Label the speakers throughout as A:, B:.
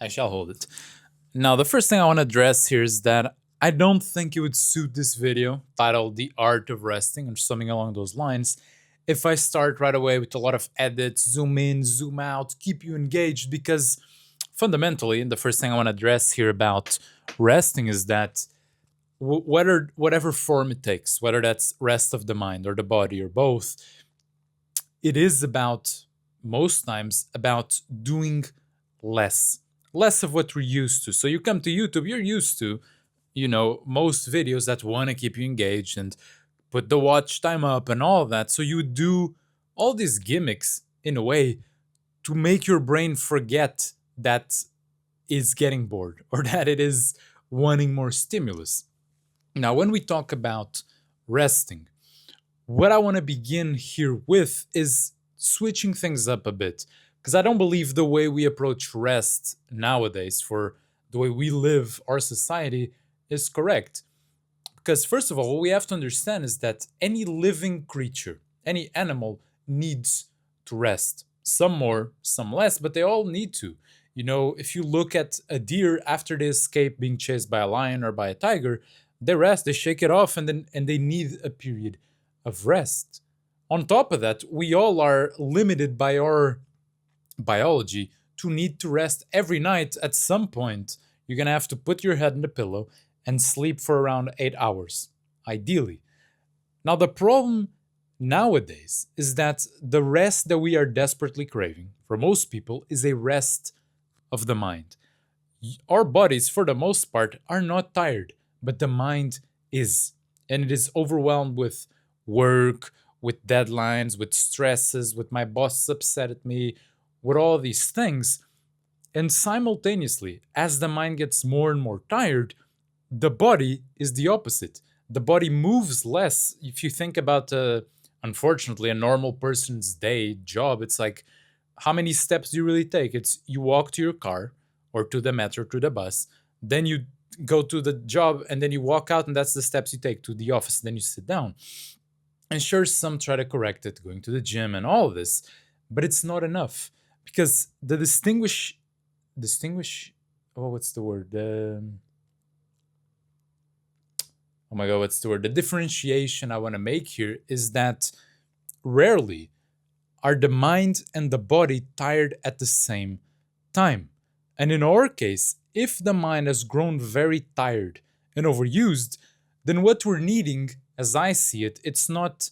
A: I shall hold it. Now, the first thing I want to address here is that I don't think it would suit this video, titled The Art of Resting, or something along those lines, if I start right away with a lot of edits, zoom in, zoom out, keep you engaged, because fundamentally, and the first thing I want to address here about resting is that whatever form it takes, whether that's rest of the mind or the body or both, it is about, most times, about doing less of what we're used to. So you come to YouTube, you're used to, most videos that want to keep you engaged and put the watch time up and all of that. So you do all these gimmicks in a way to make your brain forget that it's getting bored or that it is wanting more stimulus. Now, when we talk about resting, what I want to begin here with is switching things up a bit, because I don't believe the way we approach rest nowadays, for the way we live our society, is correct. Because, first of all, what we have to understand is that any living creature, any animal, needs to rest. Some more, some less, but they all need to. If you look at a deer after they escape being chased by a lion or by a tiger, they rest, they shake it off, and they need a period of rest. On top of that, we all are limited by our biology to need to rest every night. At some point, you're going to have to put your head in the pillow and sleep for around 8 hours, ideally. Now, the problem nowadays is that the rest that we are desperately craving, for most people, is a rest of the mind. Our bodies, for the most part, are not tired, but the mind is. And it is overwhelmed with work, with deadlines, with stresses, with my boss upset at me, with all these things. And simultaneously, as the mind gets more and more tired, the body is the opposite. The body moves less. If you think about, unfortunately, a normal person's day job, it's like, how many steps do you really take? It's you walk to your car or to the metro, to the bus, then you go to the job, and then you walk out, and that's the steps you take to the office, then you sit down. And sure, some try to correct it, going to the gym and all of this, but it's not enough, because the distinguish oh, what's the word? Oh my god, what's the word? The differentiation I want to make here is that rarely are the mind and the body tired at the same time. And in our case, if the mind has grown very tired and overused, then what we're needing, as I see it, it's not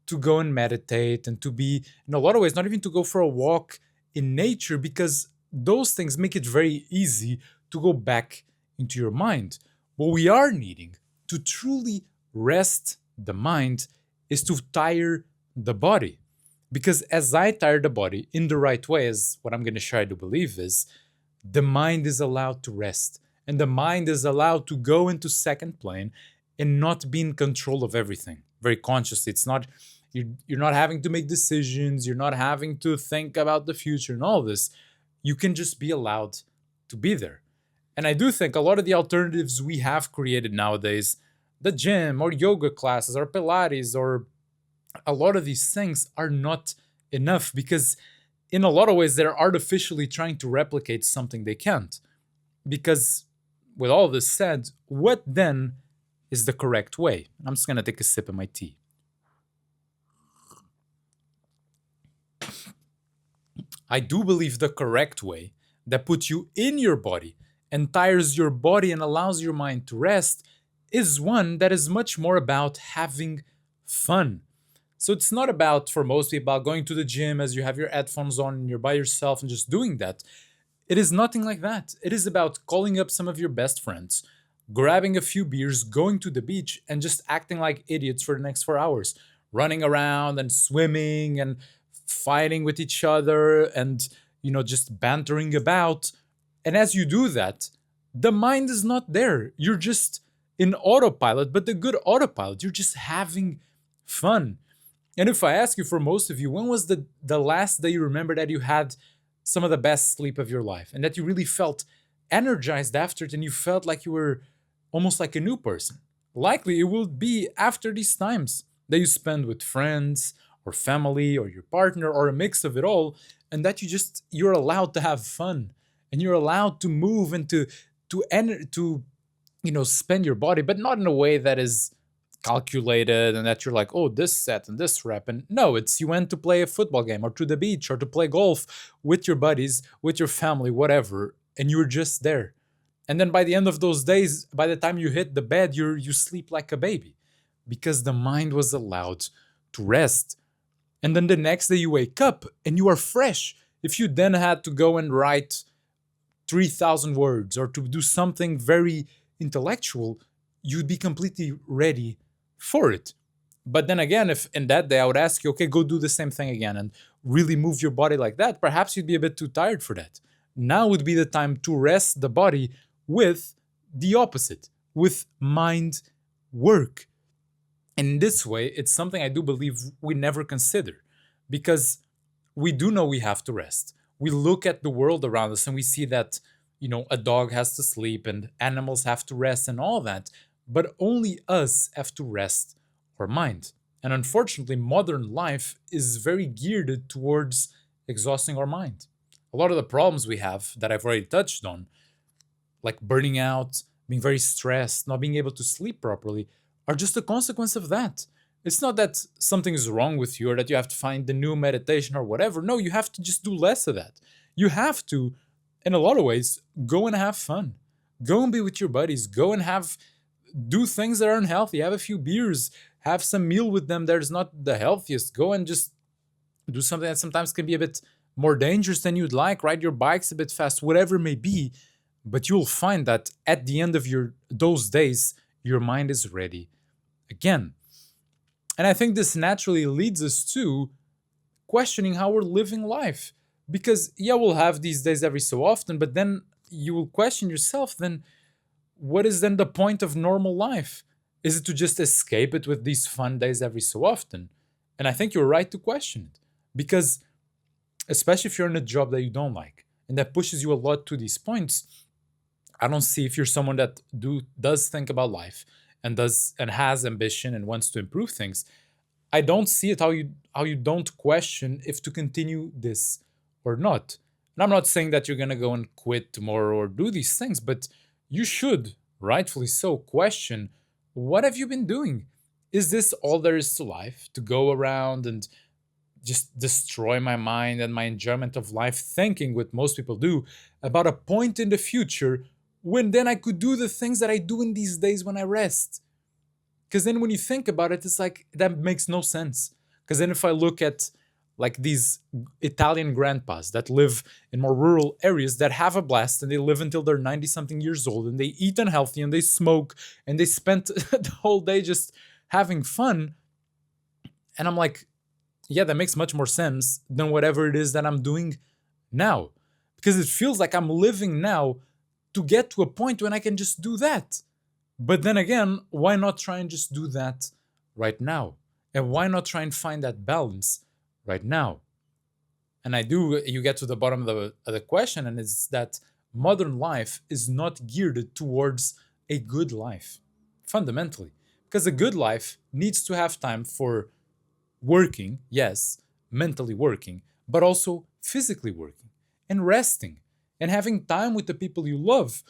A: to go and meditate and to be, in a lot of ways, not even to go for a walk in nature, because those things make it very easy to go back into your mind. What we are needing to truly rest the mind is to tire the body. Because as I tire the body in the right way, as what I'm going to try to believe is, the mind is allowed to rest. And the mind is allowed to go into second plane and not be in control of everything very consciously. It's not, you're not having to make decisions, you're not having to think about the future and all this. You can just be allowed to be there. And I do think a lot of the alternatives we have created nowadays, the gym or yoga classes or Pilates or a lot of these things, are not enough, because in a lot of ways they're artificially trying to replicate something they can't. Because with all this said, what then is the correct way? I'm just going to take a sip of my tea. I do believe the correct way that puts you in your body and tires your body and allows your mind to rest is one that is much more about having fun. So it's not about, for most people, going to the gym as you have your headphones on and you're by yourself and just doing that. It is nothing like that. It is about calling up some of your best friends, grabbing a few beers, going to the beach, and just acting like idiots for the next 4 hours, running around and swimming and fighting with each other and, just bantering about. And as you do that, the mind is not there. You're just in autopilot, but the good autopilot. You're just having fun. And if I ask you, for most of you, when was the last day you remember that you had some of the best sleep of your life and that you really felt energized after it and you felt like you were almost like a new person? Likely it will be after these times that you spend with friends or family or your partner or a mix of it all, and that you're allowed to have fun and you're allowed to move and to spend your body, but not in a way that is calculated and that you're like, oh, this set and this rep. And no, it's you went to play a football game or to the beach or to play golf with your buddies, with your family, whatever, and you were just there. And then by the end of those days, by the time you hit the bed, you sleep like a baby because the mind was allowed to rest. And then the next day you wake up and you are fresh. If you then had to go and write 3,000 words or to do something very intellectual, you'd be completely ready for it. But then again, if in that day I would ask you, okay, go do the same thing again and really move your body like that, perhaps you'd be a bit too tired for that. Now would be the time to rest the body with the opposite, with mind work. And in this way, it's something I do believe we never consider because we do know we have to rest. We look at the world around us and we see that, a dog has to sleep and animals have to rest and all that, but only us have to rest our mind. And unfortunately, modern life is very geared towards exhausting our mind. A lot of the problems we have that I've already touched on, like burning out, being very stressed, not being able to sleep properly, are just a consequence of that. It's not that something is wrong with you or that you have to find the new meditation or whatever. No, you have to just do less of that. You have to, in a lot of ways, go and have fun. Go and be with your buddies. Go and do things that are unhealthy. Have a few beers. Have some meal with them that is not the healthiest. Go and just do something that sometimes can be a bit more dangerous than you'd like. Ride your bikes a bit fast, whatever it may be. But you'll find that at the end of those days, your mind is ready again. And I think this naturally leads us to questioning how we're living life. Because, yeah, we'll have these days every so often, but then you will question yourself, then what is then the point of normal life? Is it to just escape it with these fun days every so often? And I think you're right to question it. Because, especially if you're in a job that you don't like and that pushes you a lot to these points, I don't see if you're someone that does think about life and has ambition and wants to improve things. I don't see it how you don't question if to continue this or not. And I'm not saying that you're gonna go and quit tomorrow or do these things, but you should, rightfully so, question what have you been doing? Is this all there is to life? To go around and just destroy my mind and my enjoyment of life, thinking what most people do about a point in the future when then I could do the things that I do in these days when I rest. Because then when you think about it, it's like, that makes no sense. Because then if I look at like these Italian grandpas that live in more rural areas that have a blast and they live until they're 90 something years old and they eat unhealthy and they smoke and they spent the whole day just having fun. And I'm like, yeah, that makes much more sense than whatever it is that I'm doing now. Because it feels like I'm living now to get to a point when I can just do that. But then again, why not try and just do that right now? And why not try and find that balance right now? And you get to the bottom of the question, and it's that modern life is not geared towards a good life, fundamentally. Because a good life needs to have time for working, yes, mentally working, but also physically working and resting and having time with the people you love.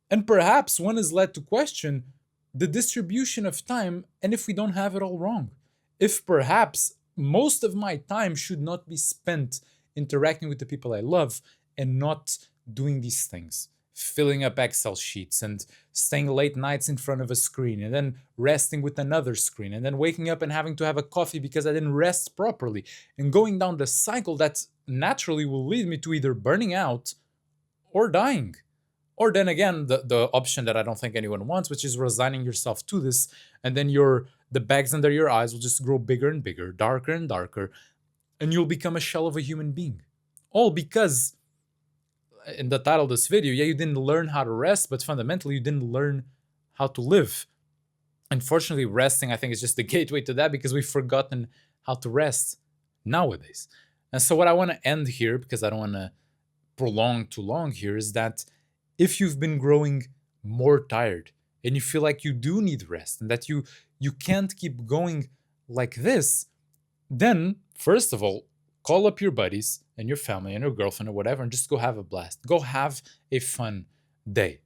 A: And perhaps one is led to question the distribution of time and if we don't have it all wrong. If perhaps most of my time should not be spent interacting with the people I love and not doing these things, filling up Excel sheets and staying late nights in front of a screen and then resting with another screen and then waking up and having to have a coffee because I didn't rest properly and going down the cycle that naturally will lead me to either burning out or dying. Or then again, the option that I don't think anyone wants, which is resigning yourself to this, and then the bags under your eyes will just grow bigger and bigger, darker and darker, and you'll become a shell of a human being. All because, in the title of this video, yeah, you didn't learn how to rest, but fundamentally you didn't learn how to live. Unfortunately, resting, I think, is just the gateway to that because we've forgotten how to rest nowadays. And so what I want to end here, because I don't want to prolong too long here, is that if you've been growing more tired and you feel like you do need rest and that you can't keep going like this, then first of all, Call up your buddies and your family and your girlfriend or whatever and just go have a blast. Go have a fun day.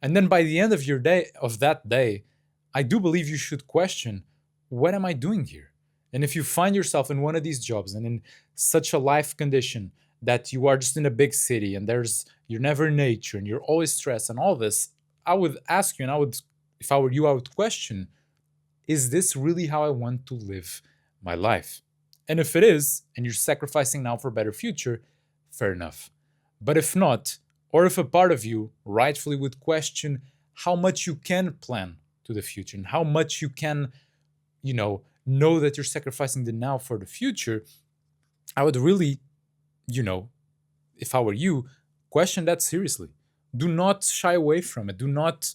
A: And then by the end of your day, of that day, I do believe you should question, what am I doing here? And if you find yourself in one of these jobs and in such a life condition that you are just in a big city and you're never in nature and you're always stressed and all this, I would ask you, and I would, if I were you, I would question, is this really how I want to live my life? And if it is, and you're sacrificing now for a better future, fair enough. But if not, or if a part of you rightfully would question how much you can plan to the future and how much you can, know that you're sacrificing the now for the future, I would really, you know, if I were you, question that seriously. Do not shy away from it. Do not,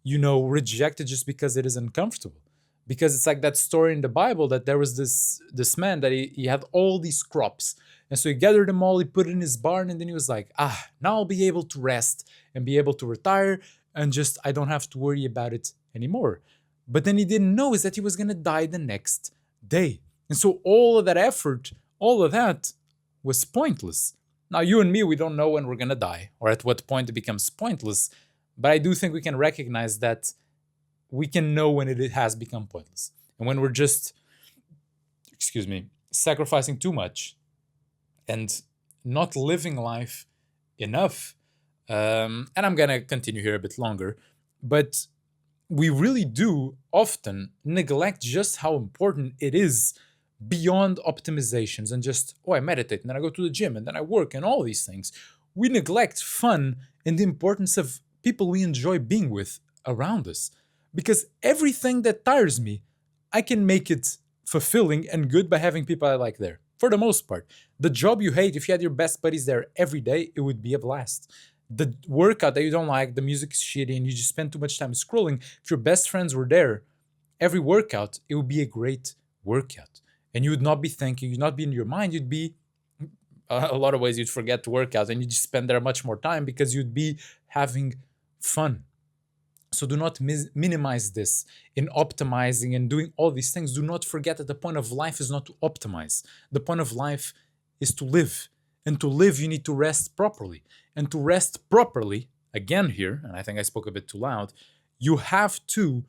A: reject it just because it is uncomfortable. Because it's like that story in the Bible that there was this man that he had all these crops. And so he gathered them all, he put it in his barn, and then he was like, now I'll be able to rest and be able to retire and just I don't have to worry about it anymore. But then he didn't know is that he was gonna die the next day. And so all of that effort, all of that was pointless. Now, you and me, we don't know when we're going to die or at what point it becomes pointless, but I do think we can recognize that we can know when it has become pointless. And when we're just, sacrificing too much and not living life enough. And I'm going to continue here a bit longer, but we really do often neglect just how important it is beyond optimizations and just, I meditate and then I go to the gym and then I work and all these things. We neglect fun and the importance of people we enjoy being with around us. Because everything that tires me, I can make it fulfilling and good by having people I like there. For the most part. The job you hate, if you had your best buddies there every day, it would be a blast. The workout that you don't like, the music's shitty and you just spend too much time scrolling, if your best friends were there, every workout, it would be a great workout. And you would not be thinking, you'd not be in your mind, you'd be, a lot of ways you'd forget to work out and you'd just spend there much more time because you'd be having fun. So do not minimize this in optimizing and doing all these things. Do not forget that the point of life is not to optimize. The point of life is to live. And to live, you need to rest properly. And to rest properly, again here, and I think I spoke a bit too loud, you have to,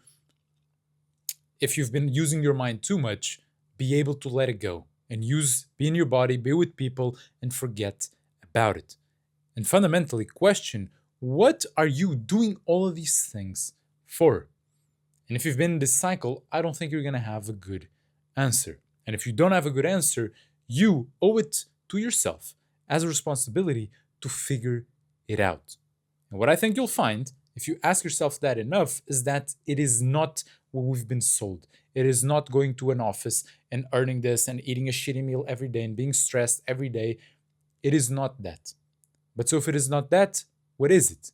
A: if you've been using your mind too much, be able to let it go and be in your body, be with people, and forget about it. And fundamentally question, what are you doing all of these things for? And if you've been in this cycle, I don't think you're going to have a good answer. And if you don't have a good answer, you owe it to yourself as a responsibility to figure it out. And what I think you'll find, if you ask yourself that enough, is that it is not what we've been sold. It is not going to an office and earning this and eating a shitty meal every day and being stressed every day. It is not that. But so if it is not that, what is it?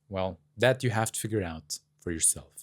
A: Well, that you have to figure out for yourself.